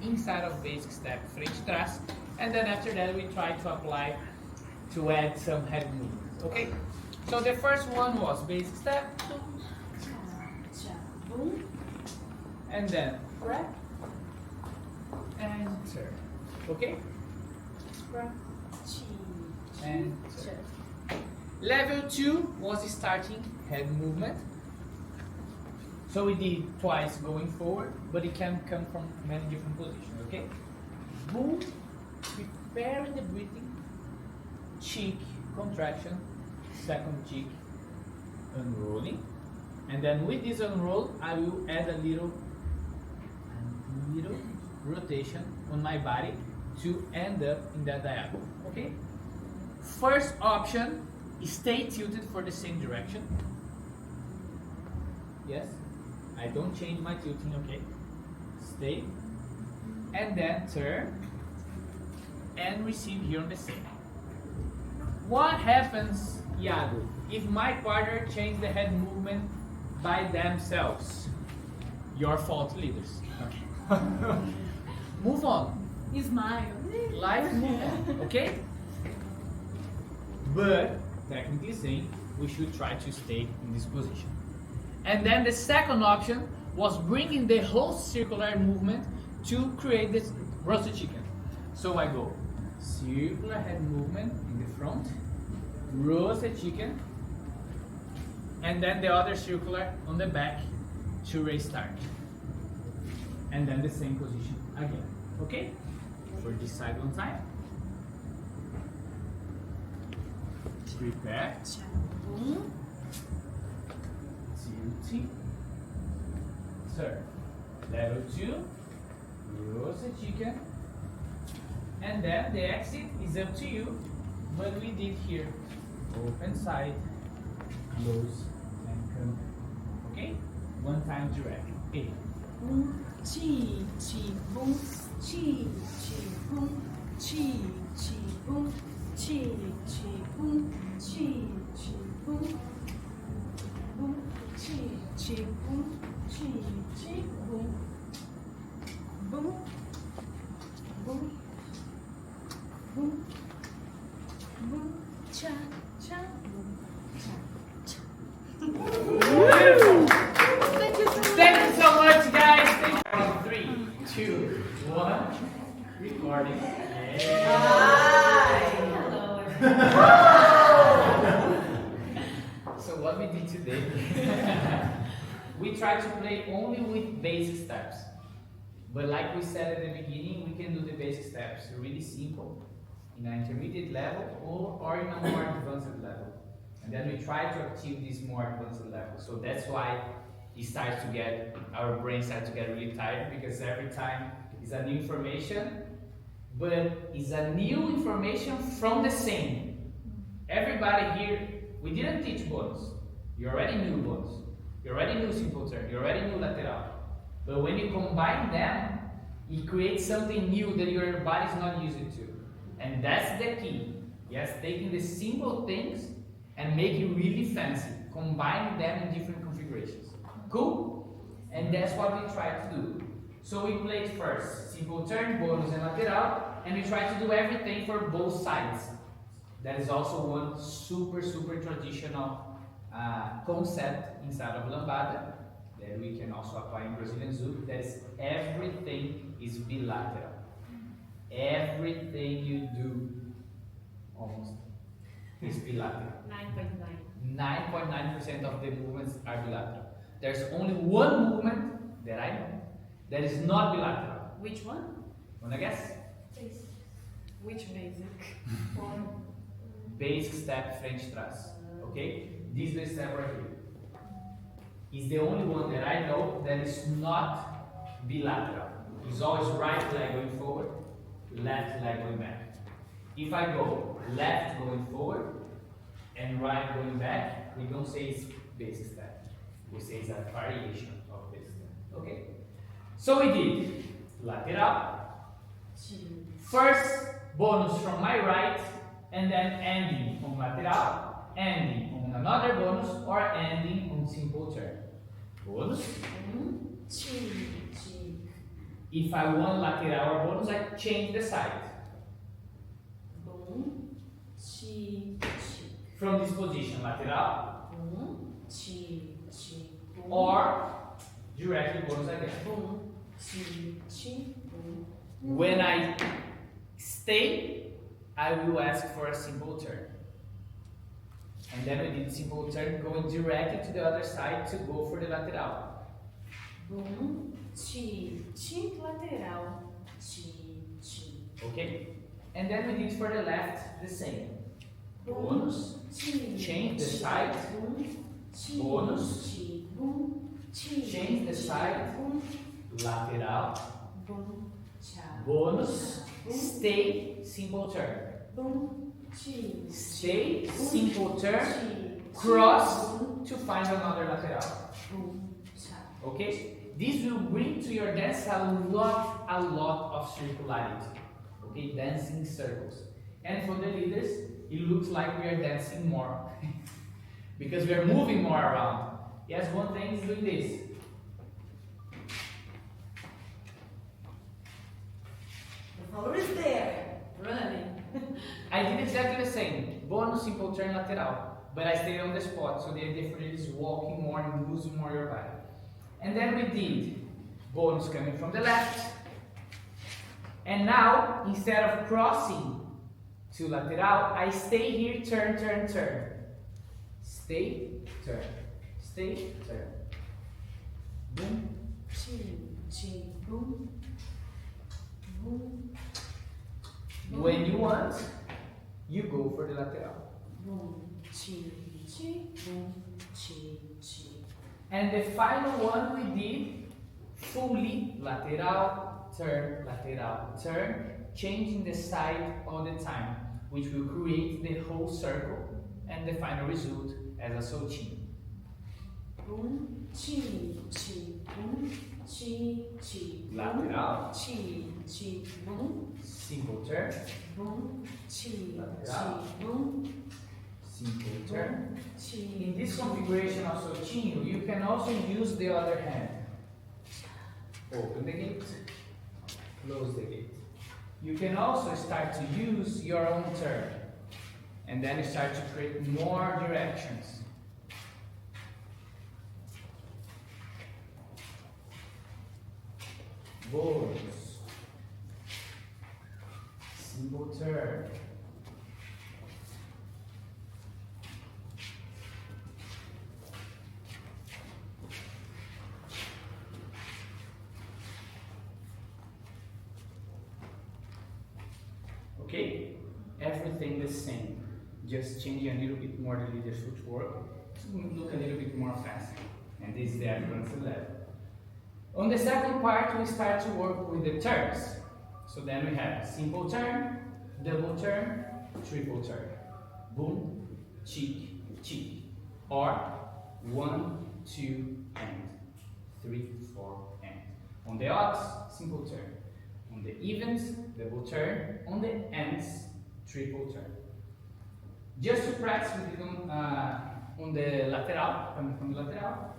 inside of basic step French thrust, and then after that we try to apply to add some head movements. Okay? So the first one was basic step, and then grab and turn. Okay? And turn. Level 2 was starting head movement. So we did twice going forward, but it can come from many different positions, okay? Boom, preparing the breathing, cheek contraction, second cheek unrolling, and then with this unroll, I will add a little rotation on my body to end up in that diagonal, okay? First option, stay tilted for the same direction. Yes? I don't change my tilting, okay? Stay. And then turn. And receive here on the same. What happens, Iago, if my partner changes the head movement by themselves? Your fault, leaders. Okay. Move on. Smile. Life move on, okay? But, technically saying, we should try to stay in this position. And then the second option was bringing the whole circular movement to create this roasted chicken. So I go circular head movement in the front, roasted chicken, and then the other circular on the back to restart. And then the same position again. Okay? For this side one time. Prepare. Tilting, turn. Level 2, roasted chicken, and then the exit is up to you, but we did here, open side, close, and come back. Okay? One time direct. Okay. Chi, chi, boom, chi, chi, boom, chi, chi, boom, chi, chi, boom, chi, chi, boom. Boom, chi, chi, boom, chi, chi, boom, boom, boom, boom, boom, cha, cha, boom, cha, cha. Thank you so much, guys. Thank you. 3, 2, 1. Recording. So what we did today, we tried to play only with basic steps. But like we said at the beginning, we can do the basic steps really simple in an intermediate level or in a more advanced level. And then we try to achieve this more advanced level. So that's why our brain starts to get really tired, because every time is a new information, but it's a new information from the same. Everybody here, we didn't teach bonus. You already knew bonus. You already knew simple turn. You already knew lateral. But when you combine them, it creates something new that your body's not used to. And that's the key. Yes, taking the simple things and make it really fancy. Combining them in different configurations. Cool? And that's what we try to do. So we played first simple turn, bonus, and lateral, and we try to do everything for both sides. That is also one super traditional concept inside of lambada that we can also apply in Brazilian Zouk. That is, everything is bilateral. Everything you do, almost, is bilateral. 9.9% of the movements are bilateral. There's only one movement that I know that is not bilateral. Which one? Wanna guess? Which basic? Basic step French thrust. Okay? This basic step right here is the only one that I know that is not bilateral. It's always right leg going forward, left leg going back. If I go left going forward and right going back, we don't say it's basic step. We say it's a variation of basic step. Okay? So we did lateral, first bonus from my right, and then ending on lateral, ending on another bonus, or ending on simple turn. Bonus, If I want lateral or bonus, I change the side. Boom, chi, chi. From this position, lateral, Boom, chi, chi. Boom, or directly bonus again. boom, chi, chi. Boom. When I stay, I will ask for a simple turn. And then we did simple turn, going directly to the other side to go for the lateral. Boom, chi, chi, lateral, chi, chi. Okay? And then we did for the left the same. Bonus, Chi, change the chi, side, boom, chi, bonus, chi, boom, chi, change the chi, side, boom, lateral, boom, cha, bonus, boom, stay, simple turn. boom, chi, Stay, simple turn, chi, cross boom, to find another lateral. boom, cha. Okay? This will bring to your dance a lot of circularity. Okay? Dancing circles. And for the leaders, it looks like we are dancing more. Because we are moving more around. Yes, one thing is doing this. The follower is there, running. I did exactly the same. Bonus, simple turn, lateral. But I stayed on the spot, so the idea for it is walking more and losing more your body. And then we did bonus coming from the left. And now, instead of crossing to lateral, I stay here, turn, turn, turn. Stay, turn. Stay, turn. Boom. Chi, chi, boom, boom, When you want, you go for the lateral. boom, chi, chi, boom, chi, chi. And the final one we did fully lateral, turn, changing the side all the time, which will create the whole circle and the final result as a soltinho. Boom, chi, chi, boom, chi, chi, boom, Lateral, chi, chi, boom, simple turn, boom, chi, Lateral. chi, boom, simple turn. chi. In this configuration of soltinho, you can also use the other hand. Open the gate, close the gate. You can also start to use your own turn, and then you start to create more directions. Bonus, simple turn. Okay, everything the same, just changing a little bit more the leader's footwork to look a little bit more fancy. And this is the advanced level. On the second part, we start to work with the turns. So then we have simple turn, double turn, triple turn. Boom, cheek, cheek. Or 1, 2, and 3, 4, and. On the odds, simple turn. On the evens, double turn. On the ends, triple turn. Just to practice, we did on the lateral, coming from the lateral.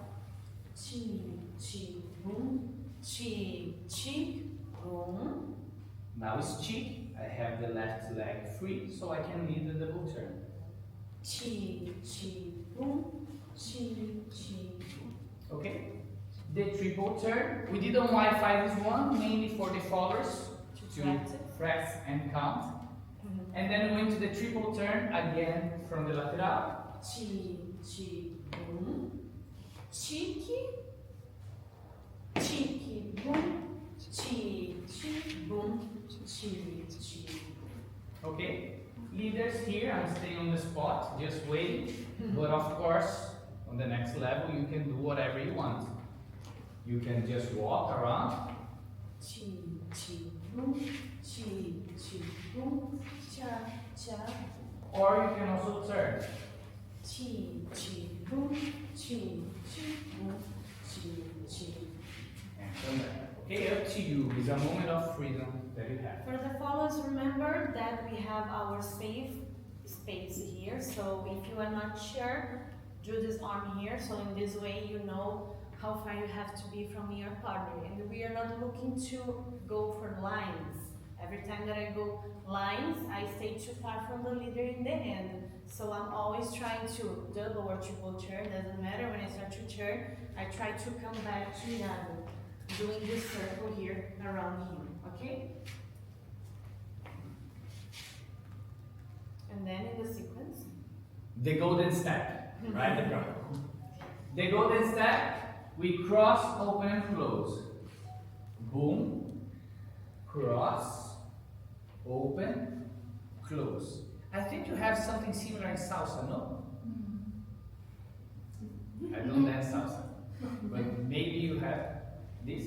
Chi, chi, boom, chi, chi, boom. Now it's cheek. I have the left leg free, so I can lead the double turn. Chi, chi, boom, chi, chi, boom. Okay? The triple turn. We did on Wi-Fi this one, mainly for the followers to press and count. And then we went to the triple turn again from the lateral. Chi, chi, boom. Cheeky, cheeky, boom. Chi, chi, boom. Chi, chi. Okay? Leaders here, I'm staying on the spot, just waiting. But of course, on the next level, you can do whatever you want. You can just walk around. Chi, chi, boom. Chi, chi, boom. Cha, cha. Or you can also turn. Chi, chi, boom. Chi, chi, boom. Chi, chi. And come back. Okay, up to you. It's a moment of freedom that you have. For the followers, remember that we have our space here. So if you are not sure, do this arm here. So in this way, you know how far you have to be from your partner. And we are not looking to go for lines. Every time that I go lines, I stay too far from the leader in the end. So I'm always trying to double or triple turn, doesn't matter. When I start to turn, I try to come back to Iago, doing this circle here around him, okay? And then in the sequence, the golden step, right? The golden step, we cross, open and close. Boom, cross, open, close. I think you have something similar in salsa, no? I don't dance salsa, but maybe you have this?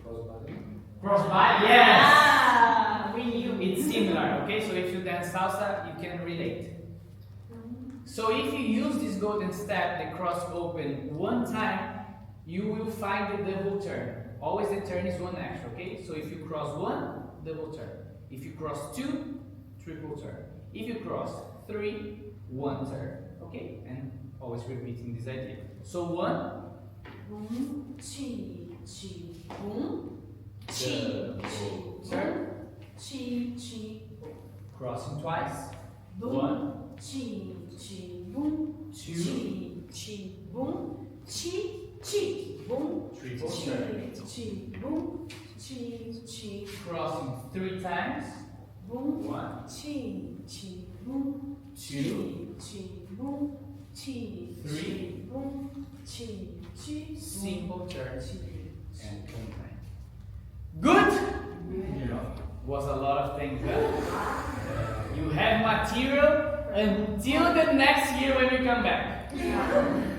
Crossbody. Crossbody, yes! ah, we knew. It's similar, okay? So if you dance salsa, you can relate. So if you use this golden step, the cross open, one time, you will find the double turn. Always the turn is one extra, okay? So if you cross one, double turn. If you cross two, triple turn. If you cross three, one turn, okay? And always repeating this idea. So one, Boom, chi, chi, boom, chi, double chi, turn, chi, chi, crossing twice. boom, One, chi, chi, boom, two, chi, chi, boom, chi, chi, boom, triple chi, turn. chi, boom, chi, chi, Crossing three times. boom, One, chi, chi, boom, two, chi, boom, chi, three. boom, chi, chi, simple turn, chi. and come back. Good? Was a lot of things done. You have material until the next year when you come back.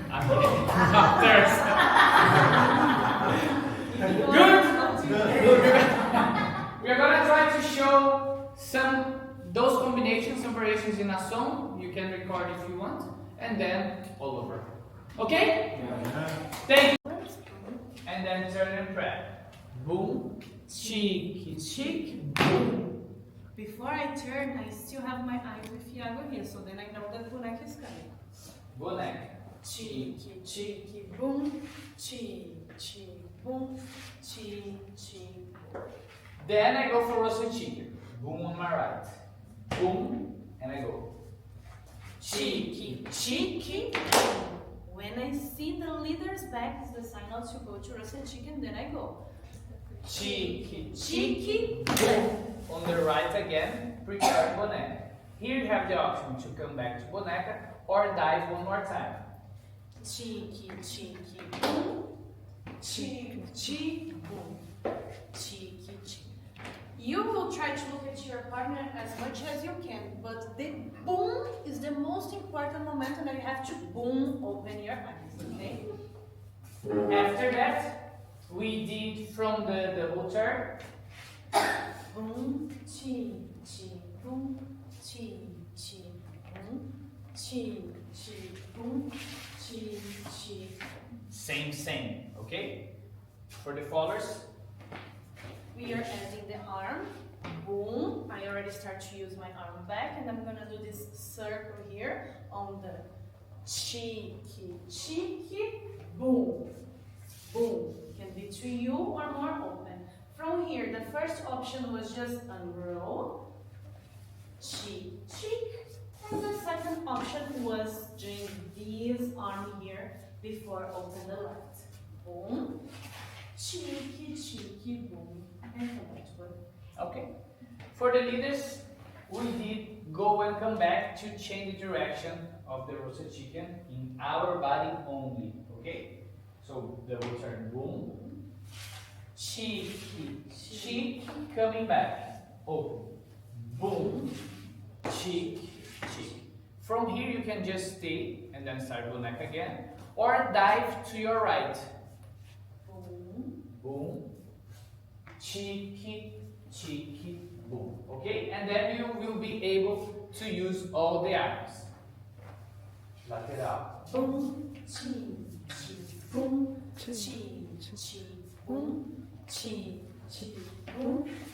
I'm kidding. Good? We're gonna try to show those combinations, some variations in a song. You can record if you want, and then all over. Okay? Thank you. And then turn and prep. Boom, cheek, cheek, boom. Before I turn, I still have my eyes with Iago here, so then I know that boneco is coming. Boneco. Cheeky, cheeky, boom, cheek, boom, cheek. Then I go for roasted chicken. Boom on my right. Boom, and I go. Cheeky, cheeky. When I see the leader's back is the sign not to go to roasted chicken, then I go. Cheeky, cheeky, boom. On the right again, prepare boneca. Here you have the option to come back to boneca or dive one more time. Cheeky, boom, cheek, boom, cheeky. You will try to look at your partner as much as you can, but the boom is the most important momentum that you have to boom, open your eyes, okay? After that, we did from the double turn. Boom, chi, boom, chi, boom, chi, boom, chi. Same, okay? For the followers, We are adding the arm, boom. I already start to use my arm back, and I'm gonna do this circle here on the cheeky, boom, boom. Can be to you or more open. From here, the first option was just unroll, cheek, and the second option was doing this arm here before open the left. Boom, cheeky, boom, and come back to it. okay? For the leaders, we did go and come back to change the direction of the roasted chicken in our body only, okay? So double turn, boom, cheek, coming back, open, boom, cheek. From here you can just stay and then start boneca again, or dive to your right, boom, cheeky, boom, okay? And then you will be able to use all the arms. Lateral. Boom, boom, boom, boom,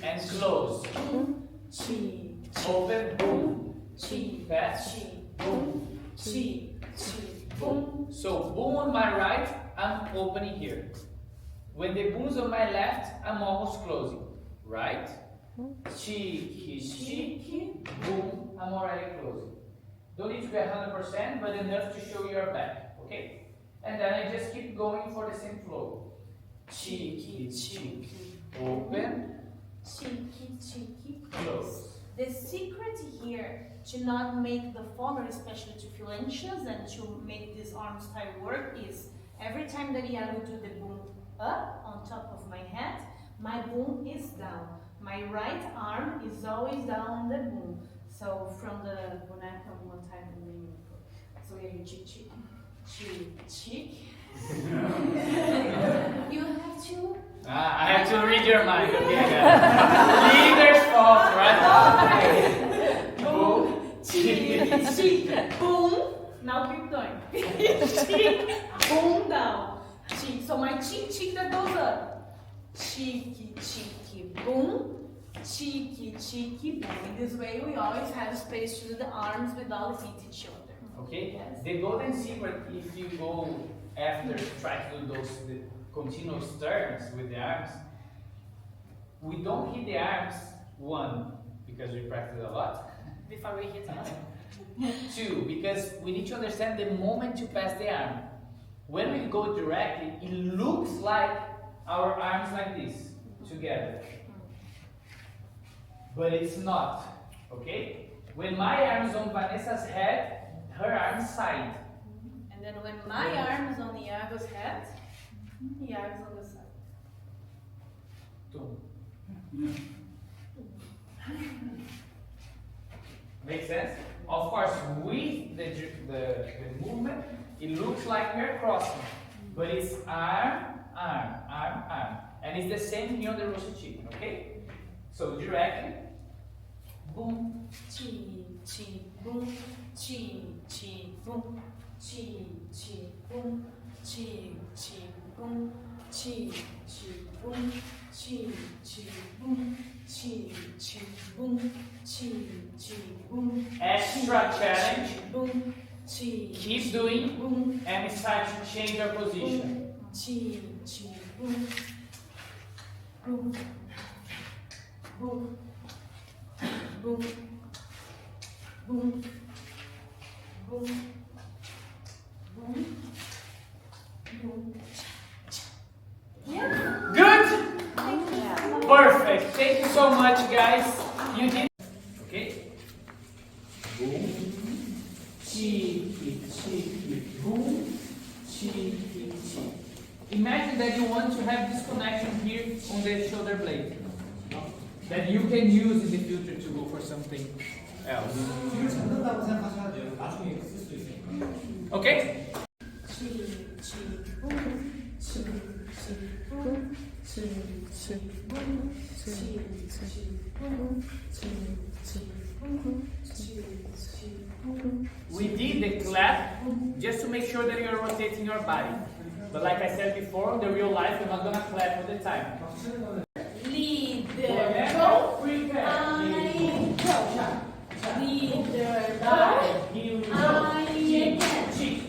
And close. boom, Open, boom. Pass, boom. boom. So boom on my right, I'm opening here. When the boom's on my left, I'm almost closing. Right? Cheeky, cheeky, boom, I'm already closing. Don't need to be 100%, but enough to show your back, okay? And then I just keep going for the same flow. Cheeky, cheeky, open, Cheeky, cheeky, close. The secret here to not make the fall, or especially to feel anxious and to make this arm style work, is every time that Iago do the boom up on top of my head, my boom is down. My right arm is always down on the boom. So from the boneca one time, so you cheek, cheek, cheek, cheek. You have to. I have to read your mind, okay? Leader's fault, right? Boom, cheek, cheek, boom. Now keep going. Cheek, boom, down. Cheek. So my cheek that goes up. Cheeky, cheeky, boom. Cheeky, cheeky, boom. In this way, we always have space to do the arms without hitting each other. Okay? Yes. The golden secret, if you go after try to do those continuous turns with the arms, we don't hit the arms, one, because we practice a lot. Before we hit us. Two, because we need to understand the moment to pass the arm. When we go directly, it looks like our arms like this, together. But it's not, okay? When my arm is on Vanessa's head, her arm side. And then when my arm is on Iago's head, Iago's on the side. Two. Makes sense? Of course, with the movement, it looks like we're crossing. But it's arm, arm, arm, arm. And it's the same here on the roasted chicken, okay? So directly, boom, Chi, chi, boom, chi, chi, boom, chi, chi, boom, chi, chi, boom, chi, chi, boom, chi, chi, boom, chi, chi, boom, chi, chi, boom. extra challenge. Boom, chi. Keep doing, Boom, and it's time to change your position. chi, chi, boom, boom, boom, boom, boom, boom, boom, boom. Yeah. Good? Perfect. Thank you so much, guys. You did. Okay? Boom. Cheeky, cheeky, boom. Cheeky, cheeky. Imagine that you want to have this connection here on the shoulder blade. That you can use in the future to go for something else. Okay? We did the clap just to make sure that you're rotating your body. But like I said before, in the real life, you're not gonna clap all the time. Leader, go. Prepare. I go. Leader, go. Here we go. I Cheek, again. cheek.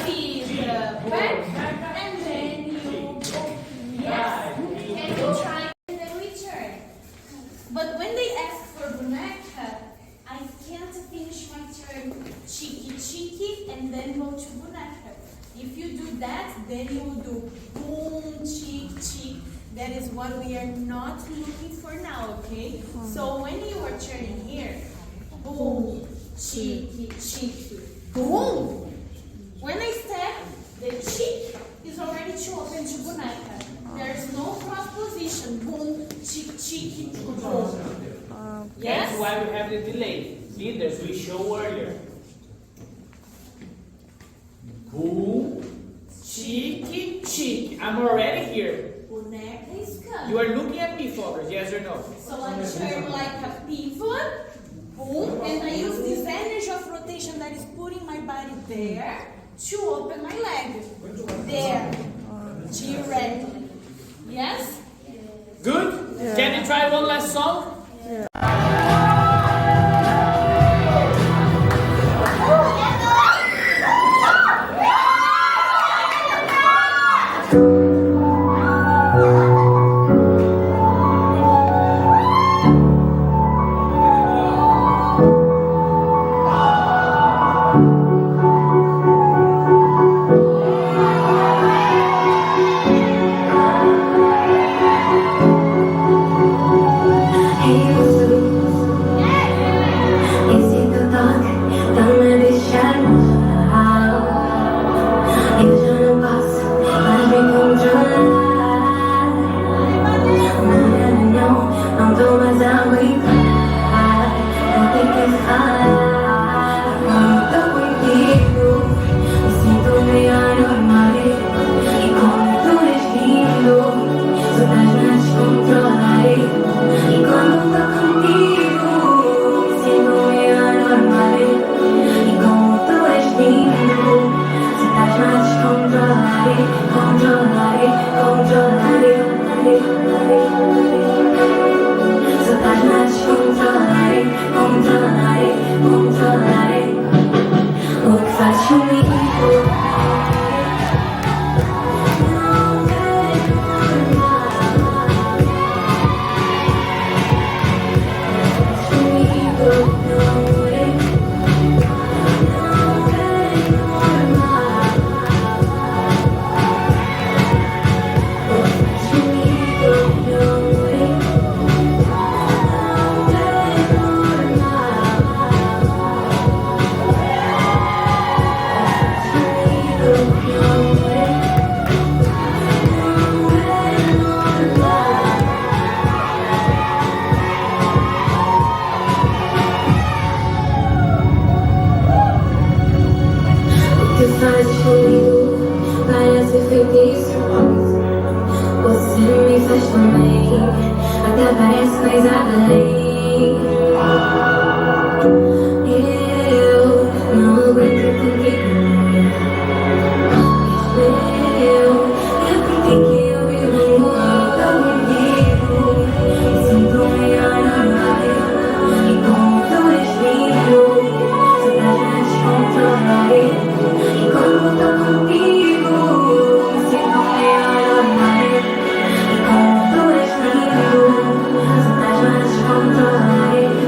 Leader, back, and then you go. Yes. And we try, and then we turn. But when they ask for boneca, I can't finish my turn cheeky, cheeky, and then go to boneca. If you do that, then you will do boom, cheek, cheek. That is what we are not looking for now, okay? So when you are turning here, boom, cheeky, cheeky, boom. When I step, the cheek is already to open to boneca. There's no cross position. Boom, cheek, cheeky, boom. Yes? That's why we have the delay. Leaders, we show earlier. Boom, cheeky, cheek. I'm already here. Boneca is coming. You are looking at me, focus, yes or no? So I turn like a pivot, boom, and I use this energy of rotation that is putting my body there to open my leg. There, directly. Yes? Good? Yeah. Can you try one last song? mas além. Eu não aguento porque eu aprendi que eu vivo muito comigo. Sinto melhor na raia e como tu respiro. Se das vezes controlei e como tô comigo. Sinto melhor na raia e como tu respiro. Se das vezes controlei.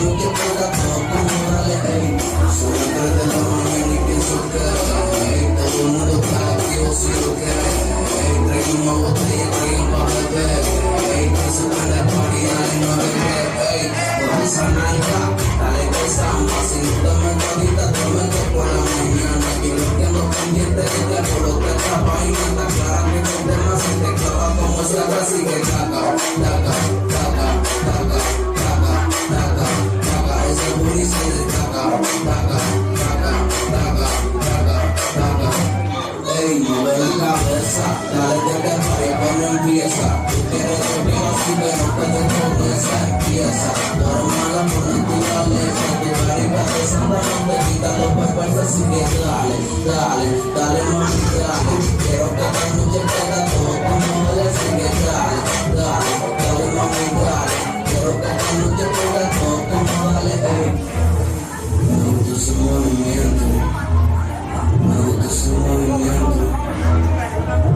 noche pega todo como dale, ey. Son las 3 de la mañana y pienso que, ey, todo el mundo está activo si lo quiere, ey. Traigo una botella, traigo pa' beber, ey. Que se prende el party, dale, no bebé, ey. Con esa nalga, dale que samba, si no te meto ahorita, te meto por la mañana. Y lo que no pendiente es que por lo que trabaja y no está clara que con temas si te clava como esa así que taca, taca, taca, taca, taca, taca, taca, ese booty se destaca, taca, taca, taca, taca, taca. Ey, mueve la cabeza, dale que te pare cuando empieza. Tú quieres que quiero así que no te desconecta, empieza. Tú eres mala por naturaleza, tu carica de santa no te quita los pepas, así que dale, dale, dale mami, dale. Quiero que esta noche pega todo como dale, así que dale, dale, dale mami, dale. Quiero que esta noche pega todo como dale, ey. Me gusta ese movimiento. Me gusta ese movimiento,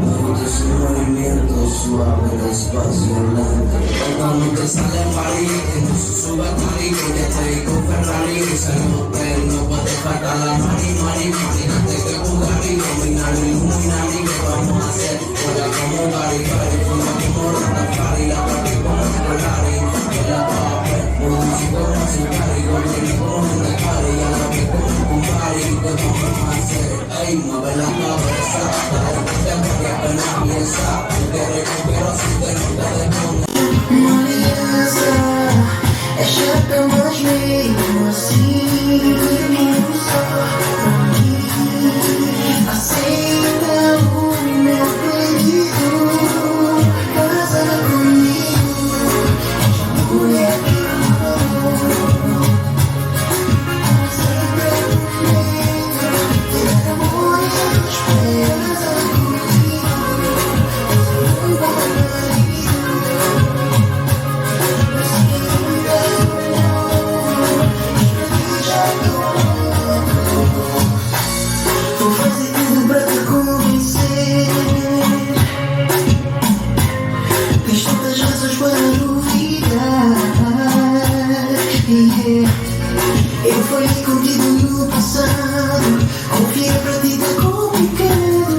me gusta ese movimiento suave, despacio, lento. Esta noche sale en París, entonces sube a Cali, que ya estoy con Ferrari. Se el hotel, no puede faltar la mari, imagínate que Bugatti, dominar el Illuminati, ¿qué vamos a hacer? Juega como Gary, fuma como Rastafari, la party como Ferrari, que la pape, produce como Zicari, golpea como un Decari, ya la ve como un Kumbari, ¿qué vamos a hacer? Ey, mueve la cabeza, dale que te mueve apenas piensa. Tú quieres que quiero así que no te desconectes. Aliança é chata, mas mesmo assim só pra mim. Aceita o meu pedido, casa comigo, mulher que amo. Aceita comigo, ter amor e esperança comigo. Um bom marido. Vou fazer tudo pra te convencer. Tens tantas razões para duvidar. Eu falhei contigo no passado. Confiar pra ti tá complicado.